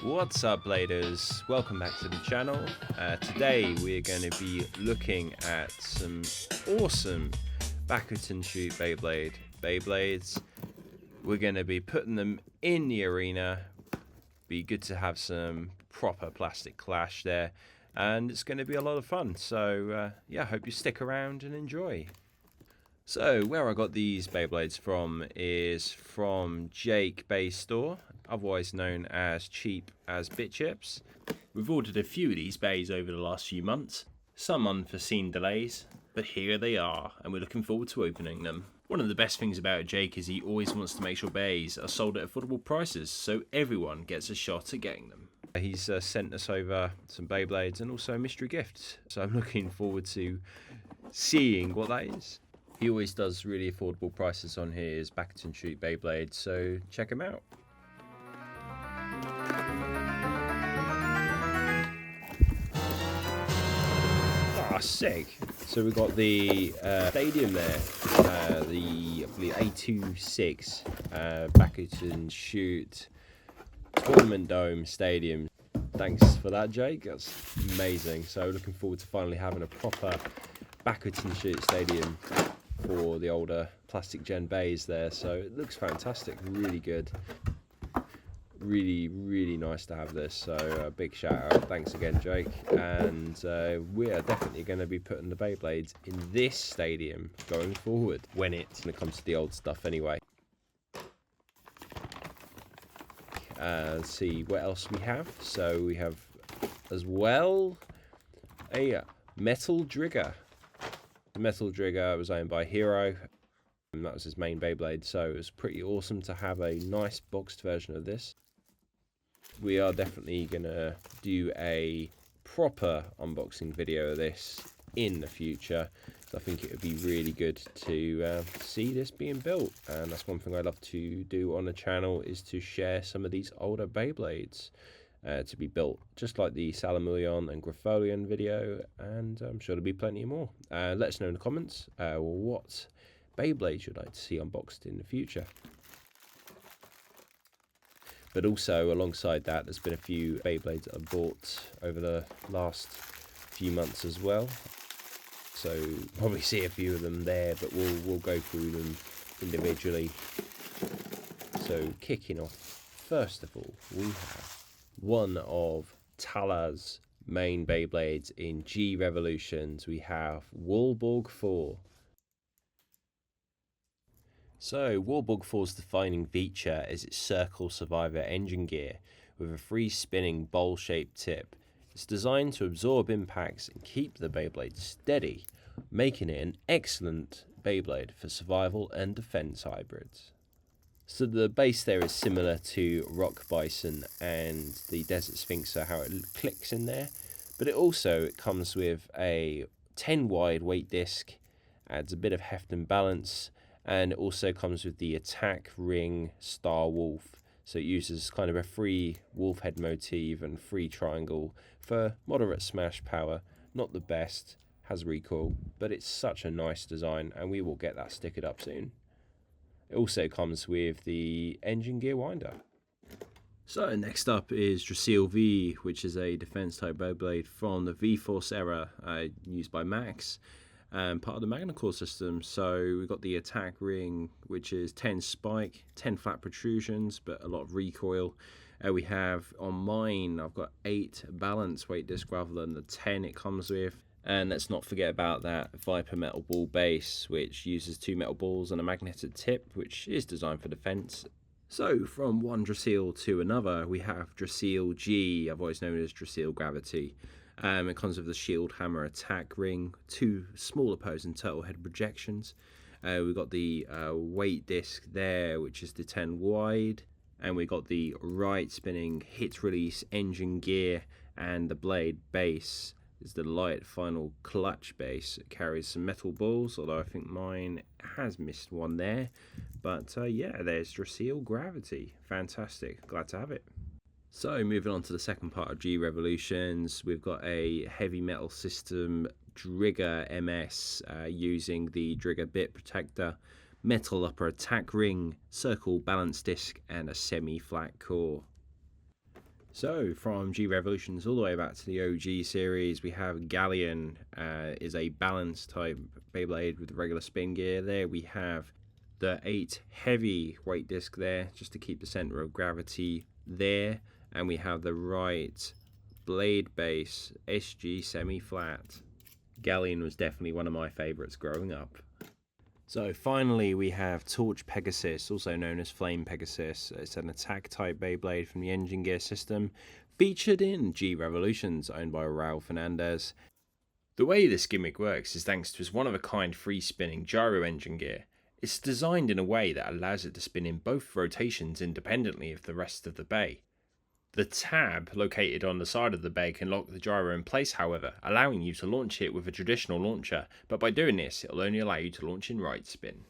What's up, Bladers? Welcome back to the channel. Today we're going to be looking at some awesome Bakuten shoot Beyblades. We're going to be putting them in the arena. Be good to have some proper plastic clash there, and it's going to be a lot of fun. So yeah, hope you stick around and enjoy. So where I got these Beyblades from is from Jake Bay's store, otherwise known as Cheap as Bit Chips. We've ordered a few of these bays over the last few months, some unforeseen delays, but here they are and we're looking forward to opening them. One of the best things about Jake is he always wants to make sure bays are sold at affordable prices so everyone gets a shot at getting them. He's sent us over some Beyblades and also mystery gifts, so I'm looking forward to seeing what that is. He always does really affordable prices on his Bakuten shoot Beyblade, so check him out. Ah, sick. So we've got the stadium there, I believe A26 Bakuten shoot tournament dome stadium. Thanks for that, Jake. That's amazing. So looking forward to finally having a proper Bakuten shoot stadium for the older plastic gen bays there. So it looks fantastic, really good, really nice to have this. So big shout out, thanks again, Jake. And we are definitely going to be putting the Beyblades in this stadium going forward when it comes to the old stuff anyway. Let's see what else we have. So we have as well a metal Drigger. The metal Drigger was owned by Hero, and that was his main Beyblade, so it was pretty awesome to have a nice boxed version of this. We are definitely going to do a proper unboxing video of this in the future, so I think it would be really good to see this being built, and that's one thing I love to do on the channel, is to share some of these older Beyblades to be built, just like the Salamillion and Grafolion video, and I'm sure there'll be plenty more. Let us know in the comments what Beyblades you'd like to see unboxed in the future. But also alongside that, there's been a few Beyblades that I've bought over the last few months as well, so probably see a few of them there, but we'll go through them individually. So kicking off, first of all, we have one of Tala's main Beyblades in G Revolutions. We have Warburg 4. So Warburg 4's defining feature is its Circle Survivor engine gear with a free spinning bowl-shaped tip. It's designed to absorb impacts and keep the Beyblade steady, making it an excellent Beyblade for survival and defense hybrids. So the base there is similar to Rock Bison and the Desert Sphinx, so how it clicks in there, but it also comes with a 10 wide weight disc, adds a bit of heft and balance, and it also comes with the attack ring Star Wolf, so it uses kind of a free wolf head motif and free triangle for moderate smash power. Not the best, has recoil, but it's such a nice design, and we will get that stickered up soon. It also comes with the engine gear winder. So next up is Drasil V, which is a defense type Beyblade from the V-Force era, used by Max, and part of the Magna Core system. So we've got the attack ring, which is 10 spike, 10 flat protrusions, but a lot of recoil. We have, on mine, I've got 8 balance weight disc rather than the 10 it comes with. And let's not forget about that Viper metal ball base, which uses 2 metal balls and a magnetic tip, which is designed for defense. So from one Drasil to another, we have Drasil G, otherwise known as Drasil Gravity. It comes with the shield hammer attack ring, 2 small opposing turtle head projections. We've got the weight disc there, which is the 10 wide. And we've got the right spinning hit release engine gear, and the blade base is the light final clutch base. It carries some metal balls, although I think mine has missed one there. But yeah, there's Drasil Gravity. Fantastic, glad to have it. So moving on to the second part of G Revolutions, we've got a heavy metal system Drigger MS using the Drigger bit protector, metal upper attack ring, circle balance disc, and a semi-flat core. So, from G Revolutions all the way back to the OG series, we have Galleon, is a balance type Beyblade with regular spin gear. There we have the 8 heavy weight disc there, just to keep the center of gravity there. And we have the right blade base SG semi-flat. Galleon was definitely one of my favorites growing up. So finally we have Torch Pegasus, also known as Flame Pegasus. It's an attack type Beyblade from the engine gear system, featured in G Revolutions, owned by Raul Fernandez. The way this gimmick works is thanks to its one-of-a-kind free-spinning gyro engine gear. It's designed in a way that allows it to spin in both rotations independently of the rest of the bay. The tab located on the side of the bay can lock the gyro in place, however, allowing you to launch it with a traditional launcher, but by doing this, it'll only allow you to launch in right spin.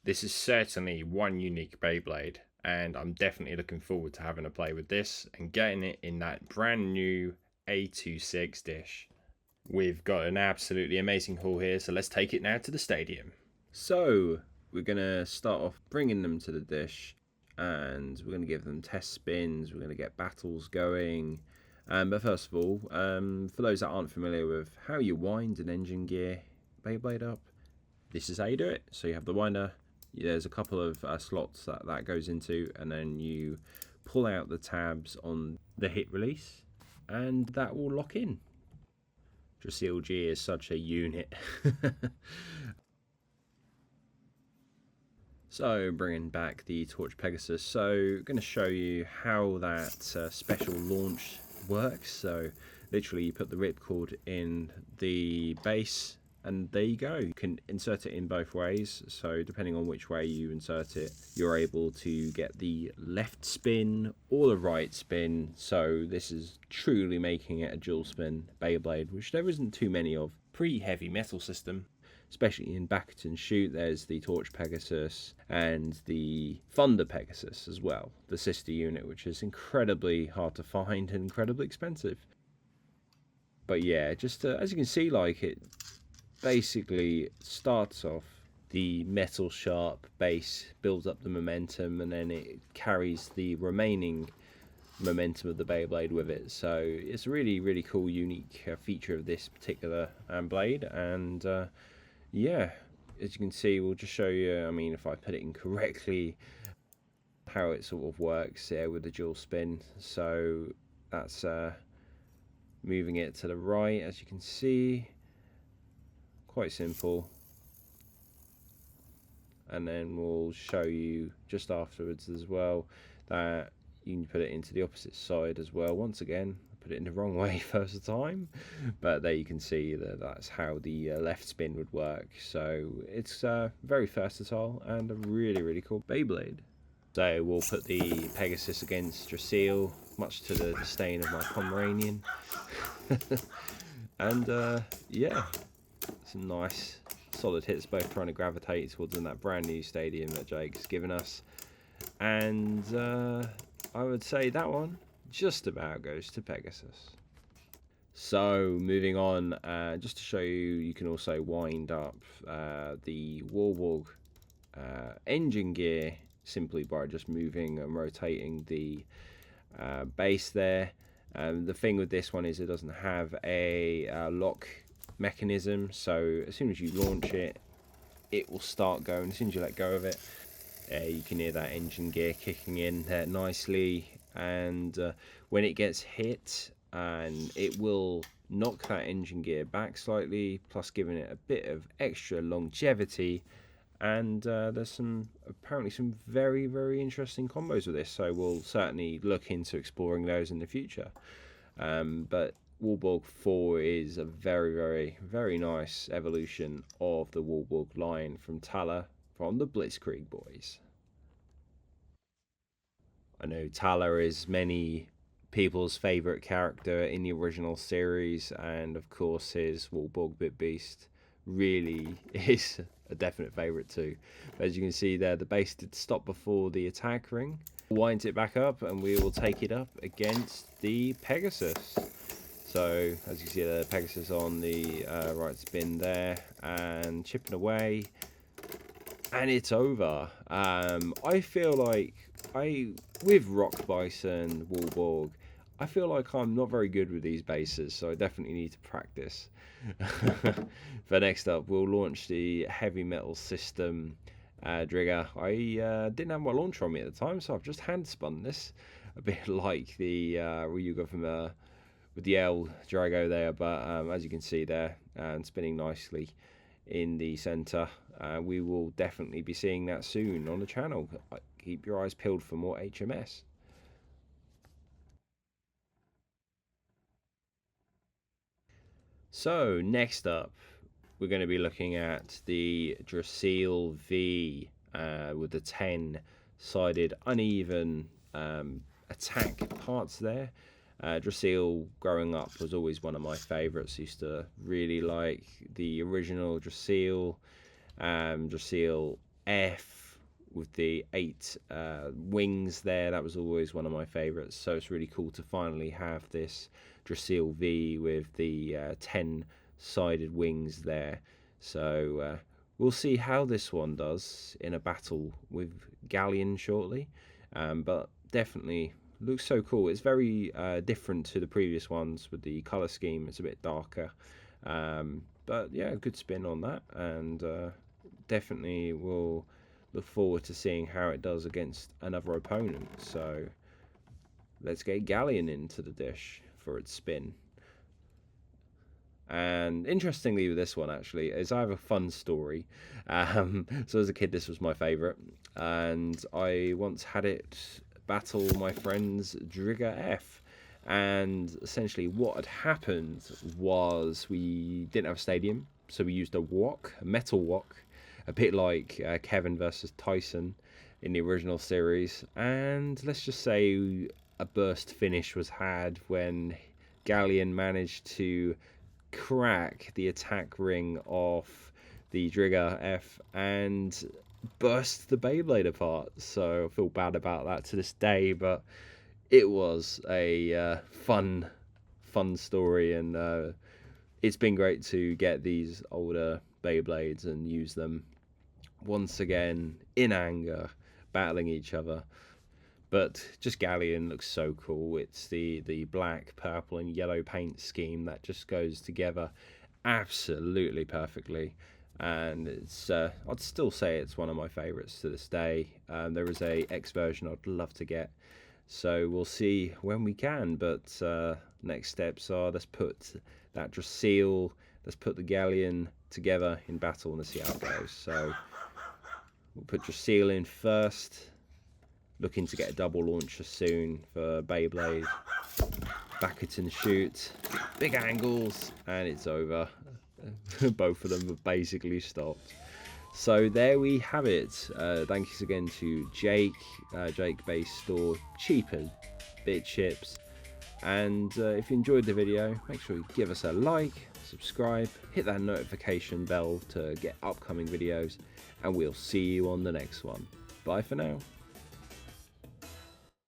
This is certainly one unique Beyblade, and I'm definitely looking forward to having a play with this and getting it in that brand new A26 dish. We've got an absolutely amazing haul here, so let's take it now to the stadium. So, we're going to start off bringing them to the dish, and we're going to give them test spins, we're going to get battles going. But first of all, for those that aren't familiar with how you wind an engine gear Beyblade up, this is how you do it. So you have the winder, there's a couple of slots that goes into, and then you pull out the tabs on the hit release, and that will lock in. Dracil G is such a unit. So, bringing back the Torch Pegasus, so going to show you how that special launch works. So, literally you put the ripcord in the base, and there you go. You can insert it in both ways, so depending on which way you insert it, you're able to get the left spin or the right spin. So this is truly making it a dual spin Beyblade, which there isn't too many of. Pretty heavy metal system. Especially in Bakuten Shoot, there's the Torch Pegasus and the Thunder Pegasus as well, the sister unit, which is incredibly hard to find and incredibly expensive. But yeah, just as you can see, like, it basically starts off the metal sharp base, builds up the momentum, and then it carries the remaining momentum of the Beyblade with it. So it's a really, really cool, unique feature of this particular blade. And yeah, as you can see, we'll just show you, I mean, if I put it in correctly, how it sort of works there with the dual spin. So that's moving it to the right, as you can see. Quite simple. And then we'll show you just afterwards as well that you can put it into the opposite side as well. Once again, put it in the wrong way first time, but there you can see that that's how the left spin would work. So it's very versatile and a really, really cool Beyblade. So we'll put the Pegasus against Dracil, much to the disdain of my Pomeranian. And yeah, some nice solid hits, both trying to gravitate towards that brand new stadium that Jake's given us. And I would say that one just about goes to Pegasus. So moving on, just to show you, you can also wind up the Warburg engine gear simply by just moving and rotating the base there. The thing with this one is it doesn't have a lock mechanism, so as soon as you launch it, it will start going. As soon as you let go of it, you can hear that engine gear kicking in there nicely, and when it gets hit, and it will knock that engine gear back slightly, plus giving it a bit of extra longevity. And there's apparently some very, very interesting combos with this, so we'll certainly look into exploring those in the future. But Warburg 4 is a very, very, very nice evolution of the Warburg line from Thaler, from the Blitzkrieg boys. I know Thaler is many people's favourite character in the original series, and of course his Warburg Bit Beast really is a definite favourite too. But as you can see there, the base did stop before the attack ring. Winds it back up, and we will take it up against the Pegasus. So as you see the Pegasus on the right spin there, and chipping away, and it's over. I feel like with Rock Bison Warburg, I feel like I'm not very good with these bases, so I definitely need to practice. But next up, we'll launch the heavy metal system Drigger. I didn't have my launcher on me at the time, so I've just hand spun this, a bit like the Ryuga from with the L Drago there. But as you can see there, and spinning nicely in the center. We will definitely be seeing that soon on the channel. Keep your eyes peeled for more HMS. So next up, we're going to be looking at the Drasil V with the 10-sided uneven attack parts there. Drasil growing up was always one of my favourites. Used to really like the original Drasil, Drasil F with the 8 wings there. That was always one of my favourites. So it's really cool to finally have this Drasil V with the 10-sided wings there. So we'll see how this one does in a battle with Galleon shortly. But definitely looks so cool. It's very different to the previous ones with the colour scheme. It's a bit darker. But yeah, good spin on that. And definitely will look forward to seeing how it does against another opponent. So let's get Galleon into the dish for its spin. And interestingly with this one actually is I have a fun story. So as a kid this was my favourite, and I once had it battle my friend's Drigger F, and essentially what had happened was we didn't have a stadium, so we used a wok, a metal wok, a bit like Kevin versus Tyson in the original series. And let's just say a burst finish was had when Galleon managed to crack the attack ring off the Drigger F and burst the Beyblade apart. So I feel bad about that to this day, but it was a fun story, and it's been great to get these older Beyblades and use them once again in anger, battling each other. But just Galleon looks so cool. It's the black, purple, and yellow paint scheme that just goes together absolutely perfectly. And it's I'd still say it's one of my favourites to this day. There is a X version I'd love to get, so we'll see when we can. But next steps are, let's put that Drasil, let's put the Galleon together in battle and let's see how it goes. So we'll put Drasil in first. Looking to get a double launcher soon for Beyblade. Bakuten shoot, big angles, and it's over. Both of them have basically stopped. So there we have it. Thanks again to Jake, Jake Base Store, cheaper bit chips. And if you enjoyed the video, make sure you give us a like, subscribe, hit that notification bell to get upcoming videos, and we'll see you on the next one. Bye for now.